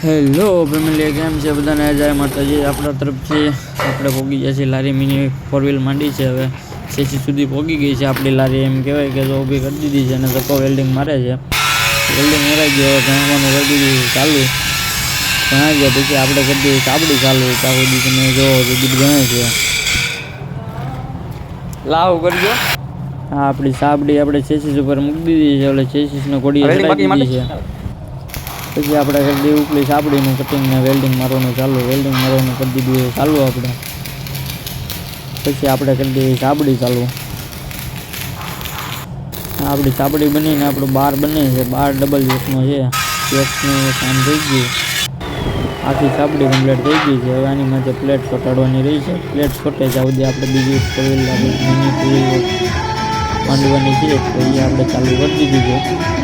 Hello family, કેમ છે બધાને? જય માતાજી. આપણા તરફથી આપણે પહોંચી ગયા છીએ લારી. મિની 4 વ્હીલ માંડી છે, હવે સેસી સુધી પહોંચી ગઈ છે આપણી લારી. એમ કહેવાય કે તો ઊભી કરી દીધી છે અને ધક્કો વેલ્ડિંગ મારે છે. વેલ્ડિંગ મરાઈ ગયો, ભણાવવાનું કરી દીધું ચાલુ. ભણાઈ ગયા પછી આપણે કરી દઈએ સાબડી ચાલુ. ત્યાં સુધી તમે જોવો તો ગીત ગણે છે. લાવ કરજો. હા, આપણી સાબડી આપણે ચેસીસ ઉપર મૂકી દીધી છે. એટલે ચેસીસને કોડીએ ચડાવી દીધી છે. પછી આપણે કરી દઈએ ઉપલી સાબડીનું કટિંગ ને વેલ્ડિંગ મારવાનું ચાલુ. વેલ્ડિંગ મારવાનું કરી દીધું ચાલુ આપણે. પછી આપણે કરી દઈએ સાબડી ચાલુ. આપણી સાબડી બનીને આપણું બાર બને છે. બાર ડબલ એકનો છે. એકનું કામ થઈ ગયું. આખી સાબડી કમ્પ્લીટ થઈ ગઈ છે. હવે આની માથે પ્લેટ ચોટાડવાની રહી છે. પ્લેટ ચોટે ત્યાં સુધી આપણે બીજી મિની 2 વ્હીલ માંડવાની છે, તો એ આપણે ચાલુ કરી દીધી છે.